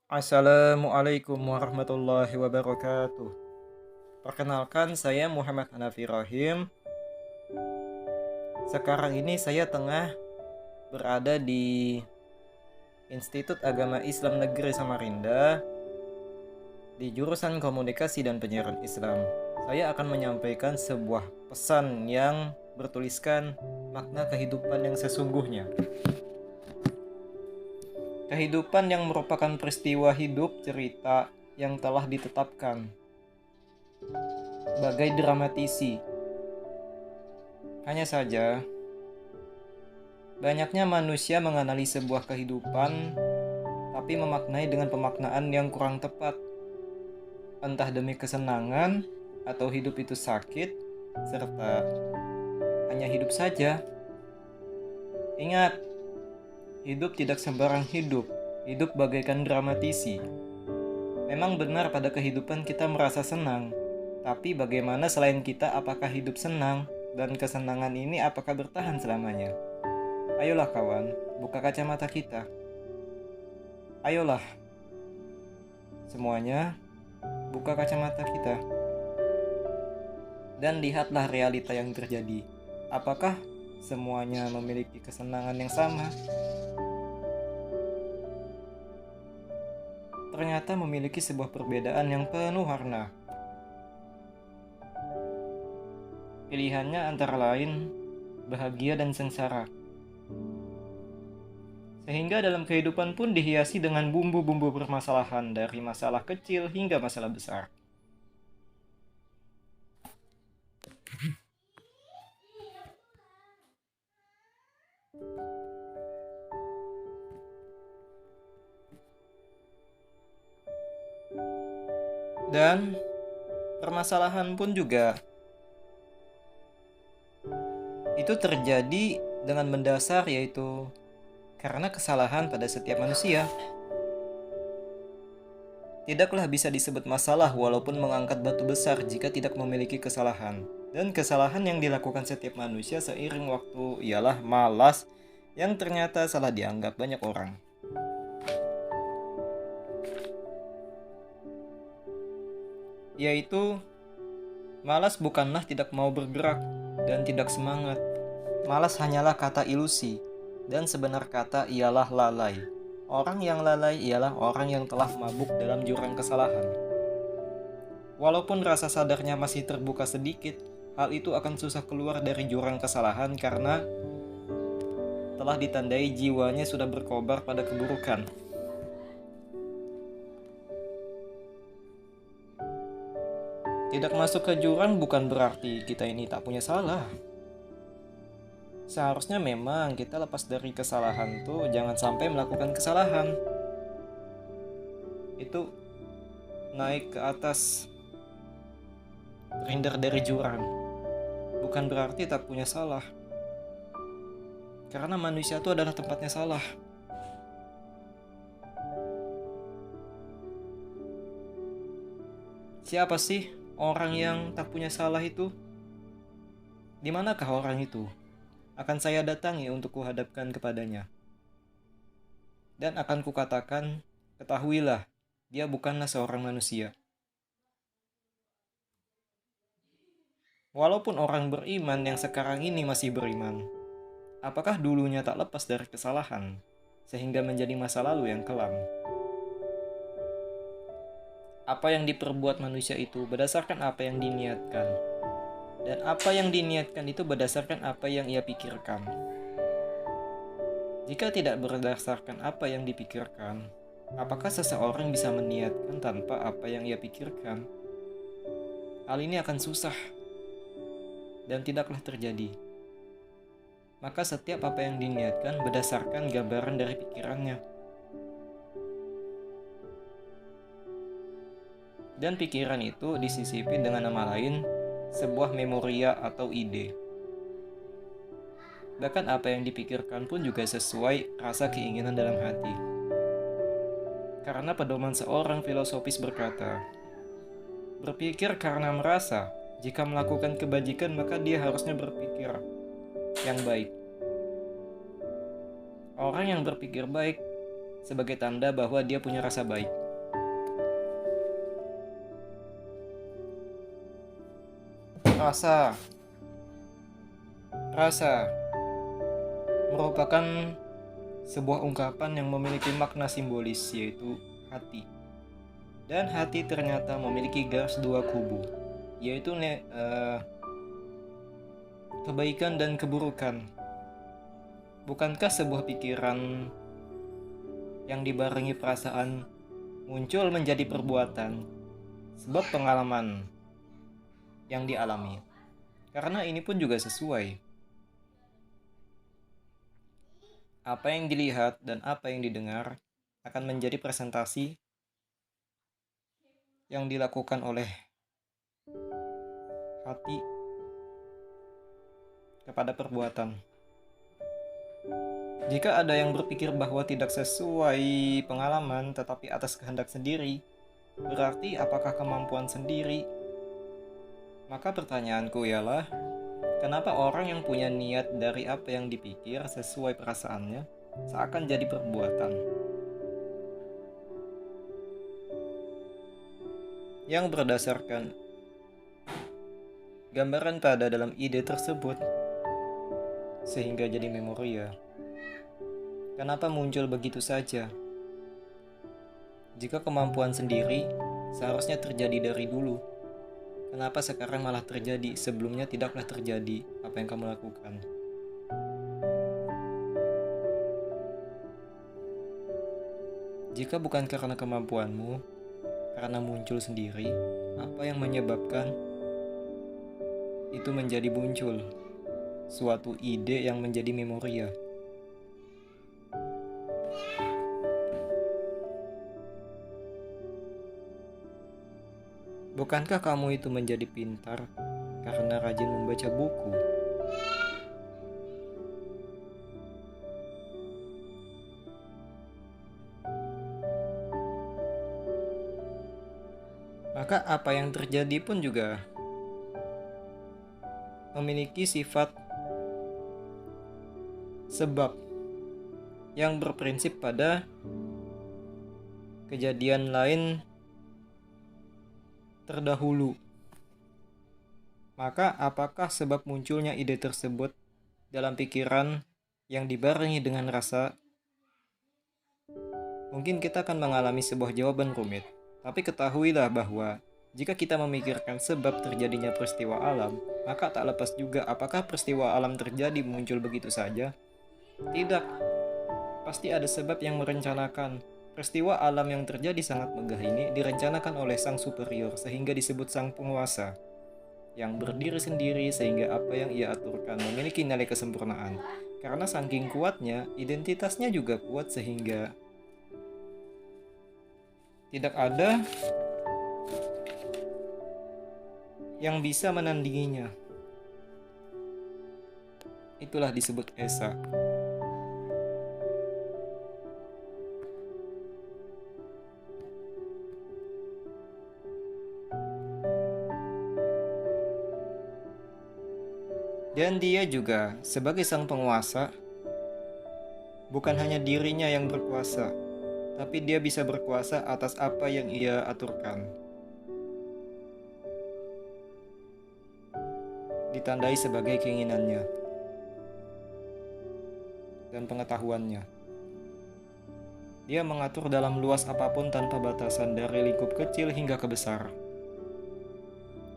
Assalamualaikum warahmatullahi wabarakatuh. Perkenalkan, saya Muhammad Hanafi Rahim. Sekarang ini saya tengah berada di Institut Agama Islam Negeri Samarinda di jurusan Komunikasi dan Penyiaran Islam. Saya akan menyampaikan sebuah pesan yang bertuliskan makna kehidupan yang sesungguhnya. Kehidupan yang merupakan peristiwa hidup cerita yang telah ditetapkan bagai dramatisi. Hanya saja, banyaknya manusia mengenali sebuah kehidupan tapi memaknai dengan pemaknaan yang kurang tepat. Entah demi kesenangan atau hidup itu sakit, serta hanya hidup saja. Ingat, hidup tidak sembarang hidup. Hidup bagaikan dramatisi. Memang benar pada kehidupan kita merasa senang, tapi bagaimana selain kita, apakah hidup senang? Dan kesenangan ini apakah bertahan selamanya? Ayolah kawan, buka kacamata kita. Ayolah, semuanya, buka kacamata kita. Dan lihatlah realita yang terjadi. Apakah semuanya memiliki kesenangan yang sama? Ternyata memiliki sebuah perbedaan yang penuh warna. Pilihannya antara lain bahagia dan sengsara. Sehingga dalam kehidupan pun dihiasi dengan bumbu-bumbu permasalahan, dari masalah kecil hingga masalah besar. Dan permasalahan pun juga itu terjadi dengan mendasar, yaitu karena kesalahan pada setiap manusia. Tidaklah bisa disebut masalah walaupun mengangkat batu besar jika tidak memiliki kesalahan. Dan kesalahan yang dilakukan setiap manusia seiring waktu ialah malas, yang ternyata salah dianggap banyak orang. Yaitu, malas bukanlah tidak mau bergerak dan tidak semangat. Malas hanyalah kata ilusi, dan sebenar kata ialah lalai. Orang yang lalai ialah orang yang telah mabuk dalam jurang kesalahan. Walaupun rasa sadarnya masih terbuka sedikit, hal itu akan susah keluar dari jurang kesalahan karena telah ditandai jiwanya sudah berkobar pada keburukan. Tidak masuk ke jurang bukan berarti kita ini tak punya salah. Seharusnya memang kita lepas dari kesalahan tuh jangan sampai melakukan kesalahan. Itu naik ke atas, terhindar dari jurang. Bukan berarti tak punya salah. Karena manusia itu adalah tempatnya salah. Siapa sih orang yang tak punya salah itu? Di manakah orang itu? Akan saya datangi untuk kuhadapkan kepadanya. Dan akan kukatakan, ketahuilah, dia bukanlah seorang manusia. Walaupun orang beriman yang sekarang ini masih beriman, apakah dulunya tak lepas dari kesalahan, sehingga menjadi masa lalu yang kelam? Apa yang diperbuat manusia itu berdasarkan apa yang diniatkan. Dan apa yang diniatkan itu berdasarkan apa yang ia pikirkan. Jika tidak berdasarkan apa yang dipikirkan, apakah seseorang bisa meniatkan tanpa apa yang ia pikirkan? Hal ini akan susah dan tidaklah terjadi. Maka setiap apa yang diniatkan berdasarkan gambaran dari pikirannya. Dan pikiran itu disisipi dengan nama lain, sebuah memoria atau ide. Bahkan apa yang dipikirkan pun juga sesuai rasa keinginan dalam hati. Karena pedoman seorang filosofis berkata, berpikir karena merasa, jika melakukan kebajikan maka dia harusnya berpikir yang baik. Orang yang berpikir baik sebagai tanda bahwa dia punya rasa baik. Rasa merupakan sebuah ungkapan yang memiliki makna simbolis, yaitu hati. Dan hati ternyata memiliki garis dua kubu, yaitu kebaikan dan keburukan. Bukankah sebuah pikiran yang dibarengi perasaan muncul menjadi perbuatan sebab pengalaman yang dialami? Karena ini pun juga sesuai. Apa yang dilihat dan apa yang didengar akan menjadi presentasi yang dilakukan oleh hati kepada perbuatan. Jika ada yang berpikir bahwa tidak sesuai pengalaman tetapi atas kehendak sendiri, berarti apakah kemampuan sendiri? Maka pertanyaanku ialah, kenapa orang yang punya niat dari apa yang dipikir sesuai perasaannya seakan jadi perbuatan? Yang berdasarkan gambaran pada dalam ide tersebut sehingga jadi memoria. Kenapa muncul begitu saja? Jika kemampuan sendiri seharusnya terjadi dari dulu, kenapa sekarang malah terjadi, sebelumnya tidaklah terjadi apa yang kamu lakukan? Jika bukan karena kemampuanmu, karena muncul sendiri, apa yang menyebabkan itu menjadi muncul? Suatu ide yang menjadi memoria. Bukankah kamu itu menjadi pintar karena rajin membaca buku? Maka apa yang terjadi pun juga memiliki sifat sebab yang berprinsip pada kejadian lain terdahulu. Maka apakah sebab munculnya ide tersebut dalam pikiran yang dibarengi dengan rasa? Mungkin kita akan mengalami sebuah jawaban rumit, tapi ketahuilah bahwa jika kita memikirkan sebab terjadinya peristiwa alam, maka tak lepas juga apakah peristiwa alam terjadi muncul begitu saja? Tidak, pasti ada sebab yang merencanakan. Peristiwa alam yang terjadi sangat megah ini direncanakan oleh sang superior sehingga disebut sang penguasa, yang berdiri sendiri sehingga apa yang ia aturkan memiliki nilai kesempurnaan. Karena saking kuatnya, identitasnya juga kuat sehingga tidak ada yang bisa menandinginya. Itulah disebut esa. Dan dia juga sebagai sang penguasa, bukan hanya dirinya yang berkuasa, tapi dia bisa berkuasa atas apa yang ia aturkan. Ditandai sebagai keinginannya dan pengetahuannya. Dia mengatur dalam luas apapun tanpa batasan, dari lingkup kecil hingga ke besar.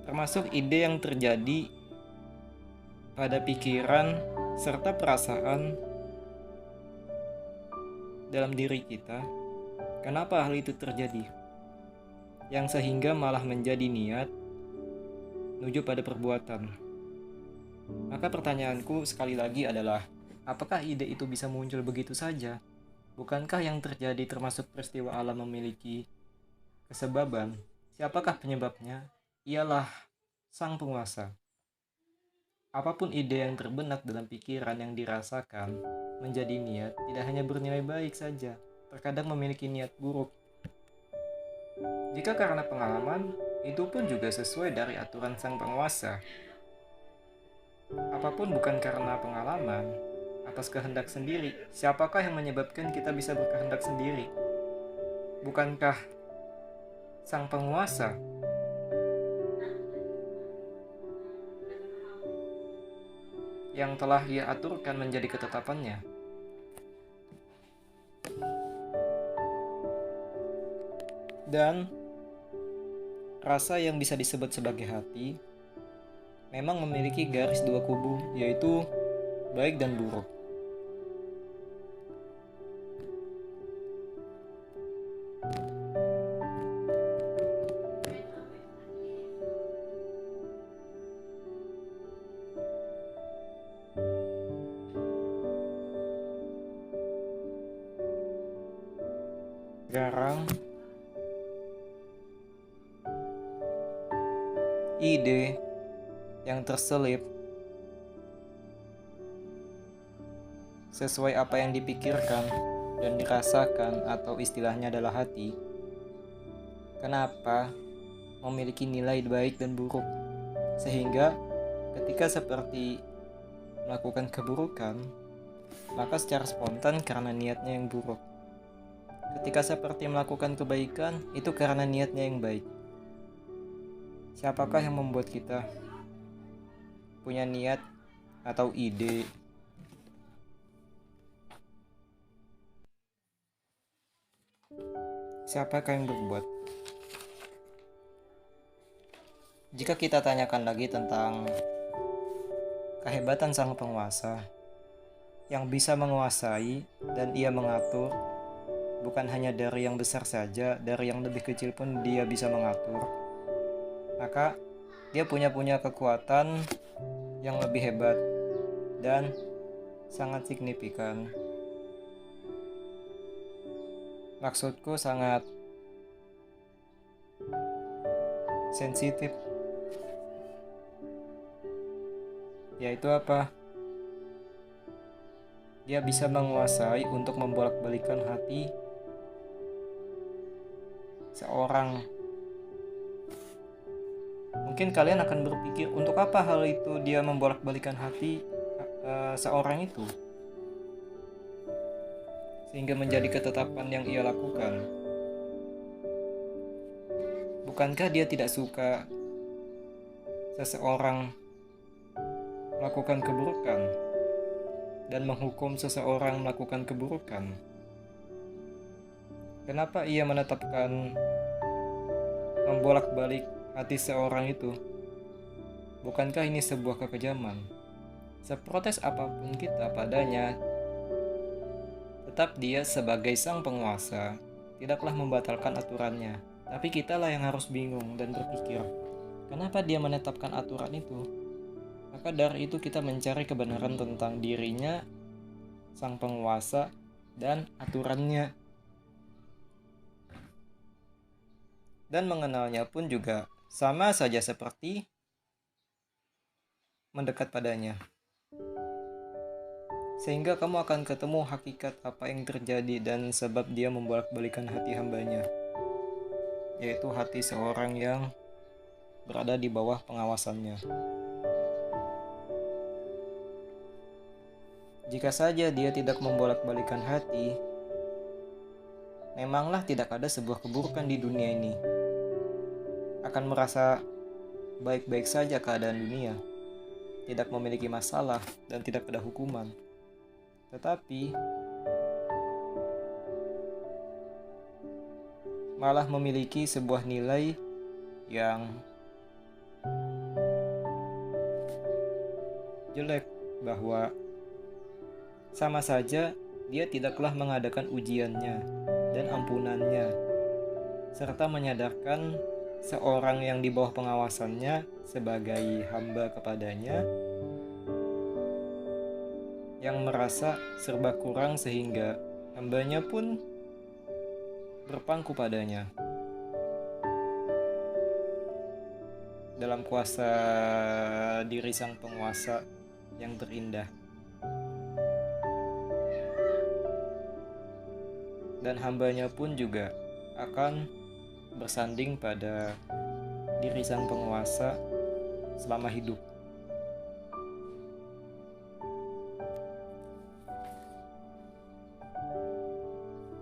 Termasuk ide yang terjadi pada pikiran serta perasaan dalam diri kita. Kenapa hal itu terjadi? Yang sehingga malah menjadi niat menuju pada perbuatan. Maka pertanyaanku sekali lagi adalah, apakah ide itu bisa muncul begitu saja? Bukankah yang terjadi termasuk peristiwa alam memiliki kesebaban? Siapakah penyebabnya? Ialah sang penguasa. Apapun ide yang terbenak dalam pikiran yang dirasakan menjadi niat tidak hanya bernilai baik saja, terkadang memiliki niat buruk. Jika karena pengalaman, itu pun juga sesuai dari aturan sang penguasa. Apapun bukan karena pengalaman atas kehendak sendiri. Siapakah yang menyebabkan kita bisa berkehendak sendiri? Bukankah sang penguasa? Yang telah Dia aturkan menjadi ketetapannya. Dan rasa yang bisa disebut sebagai hati memang memiliki garis dua kubu, yaitu baik dan buruk. Sekarang, ide yang terselip sesuai apa yang dipikirkan dan dirasakan, atau istilahnya adalah hati, kenapa memiliki nilai baik dan buruk, sehingga ketika seperti melakukan keburukan, maka secara spontan karena niatnya yang buruk. Ketika seperti melakukan kebaikan, itu karena niatnya yang baik. Siapakah yang membuat kita punya niat atau ide? Siapakah yang berbuat? Jika kita tanyakan lagi tentang kehebatan sang penguasa yang bisa menguasai dan ia mengatur, bukan hanya dari yang besar saja, dari yang lebih kecil pun dia bisa mengatur, maka dia punya kekuatan yang lebih hebat dan sangat signifikan. Maksudku sangat sensitif. Yaitu apa? Dia bisa menguasai untuk membolak-balikan hati seorang. Mungkin kalian akan berpikir, untuk apa hal itu dia membolak-balikan hati seorang itu sehingga menjadi ketetapan yang ia lakukan? Bukankah dia tidak suka seseorang melakukan keburukan dan menghukum seseorang melakukan keburukan? Kenapa ia menetapkan membolak-balik hati seorang itu? Bukankah ini sebuah kekejaman? Seprotes apapun kita padanya, tetap dia sebagai sang penguasa tidaklah membatalkan aturannya. Tapi kitalah yang harus bingung dan berpikir, kenapa dia menetapkan aturan itu? Maka dari itu kita mencari kebenaran tentang dirinya, sang penguasa, dan aturannya. Dan mengenalnya pun juga sama saja seperti mendekat padanya. Sehingga kamu akan ketemu hakikat apa yang terjadi dan sebab dia membolak-balikan hati hambanya, yaitu hati seorang yang berada di bawah pengawasannya. Jika saja dia tidak membolak-balikan hati, memanglah tidak ada sebuah keburukan di dunia ini. Akan merasa baik-baik saja keadaan dunia, tidak memiliki masalah dan tidak ada hukuman. Tetapi malah memiliki sebuah nilai yang jelek, bahwa sama saja dia tidaklah mengadakan ujiannya dan ampunannya, serta menyadarkan seorang yang di bawah pengawasannya sebagai hamba kepadanya yang merasa serba kurang, sehingga hambanya pun berpangku padanya dalam kuasa diri sang penguasa yang terindah. Dan hambanya pun juga akan bersanding pada diri sang penguasa selama hidup.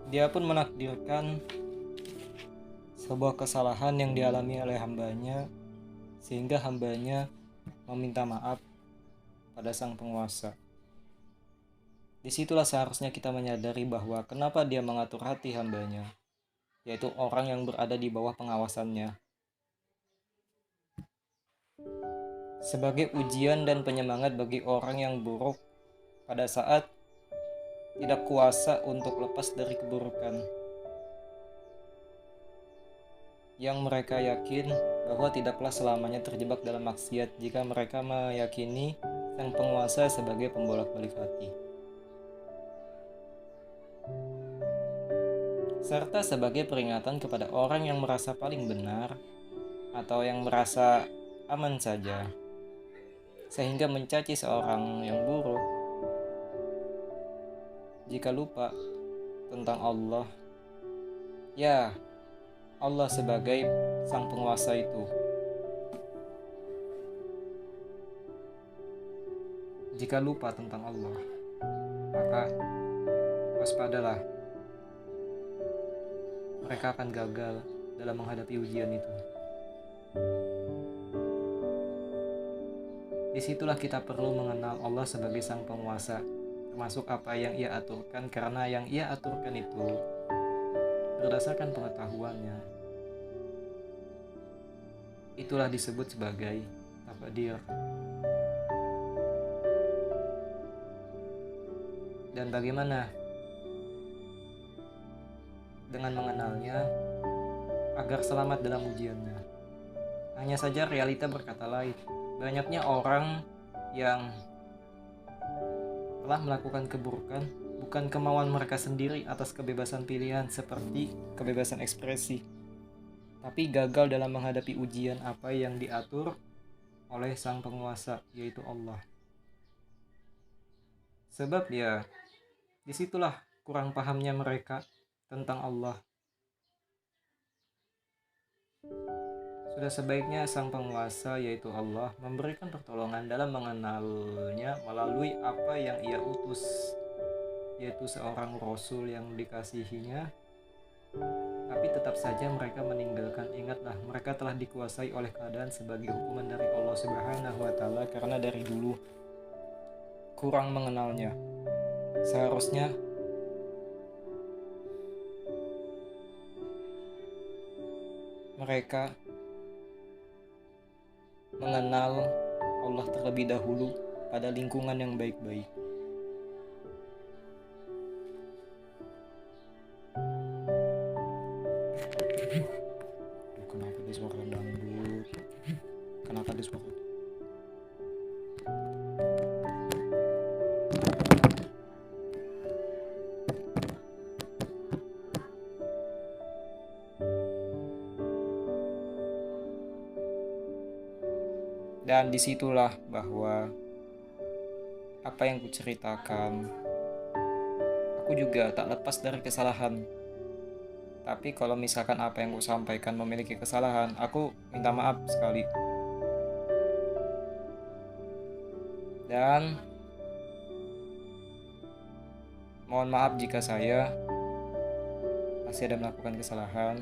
Dia pun menakdirkan sebuah kesalahan yang dialami oleh hambanya, sehingga hambanya meminta maaf pada sang penguasa. Disitulah seharusnya kita menyadari bahwa kenapa dia mengatur hati hambanya, yaitu orang yang berada di bawah pengawasannya, sebagai ujian dan penyemangat bagi orang yang buruk pada saat tidak kuasa untuk lepas dari keburukan, yang mereka yakin bahwa tidaklah selamanya terjebak dalam maksiat jika mereka meyakini sang penguasa sebagai pembolak-balik hati, serta sebagai peringatan kepada orang yang merasa paling benar atau yang merasa aman saja, sehingga mencaci seorang yang buruk jika lupa tentang Allah. Ya, Allah sebagai sang penguasa itu. Jika lupa tentang Allah, maka waspadalah, mereka akan gagal dalam menghadapi ujian itu. Disitulah kita perlu mengenal Allah sebagai sang penguasa, termasuk apa yang ia aturkan, karena yang ia aturkan itu berdasarkan pengetahuannya. Itulah disebut sebagai takdir. Dan bagaimana dengan mengenalnya agar selamat dalam ujiannya? Hanya saja realita berkata lain. Banyaknya orang yang telah melakukan keburukan bukan kemauan mereka sendiri atas kebebasan pilihan seperti kebebasan ekspresi, tapi gagal dalam menghadapi ujian apa yang diatur oleh sang penguasa, yaitu Allah. Sebab ya, disitulah kurang pahamnya mereka tentang Allah. Sudah sebaiknya sang penguasa, yaitu Allah, memberikan pertolongan dalam mengenalnya melalui apa yang ia utus, yaitu seorang Rasul yang dikasihinya. Tapi tetap saja mereka meninggalkan. Ingatlah, mereka telah dikuasai oleh keadaan sebagai hukuman dari Allah Subhanahu wa Ta'ala karena dari dulu kurang mengenalnya. Seharusnya mereka mengenal Allah terlebih dahulu pada lingkungan yang baik-baik. Kenapa dia suara dangdut? Kenapa dia suara? Dan disitulah bahwa apa yang kuceritakan, aku juga tak lepas dari kesalahan. Tapi kalau misalkan apa yang kusampaikan memiliki kesalahan, aku minta maaf sekali. Dan mohon maaf jika saya masih ada melakukan kesalahan,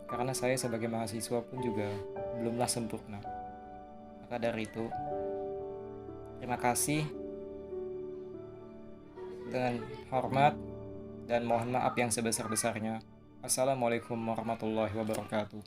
karena saya sebagai mahasiswa pun juga belumlah sempurna. Maka dari itu, terima kasih, dengan hormat dan mohon maaf yang sebesar-besarnya. Assalamualaikum warahmatullahi wabarakatuh.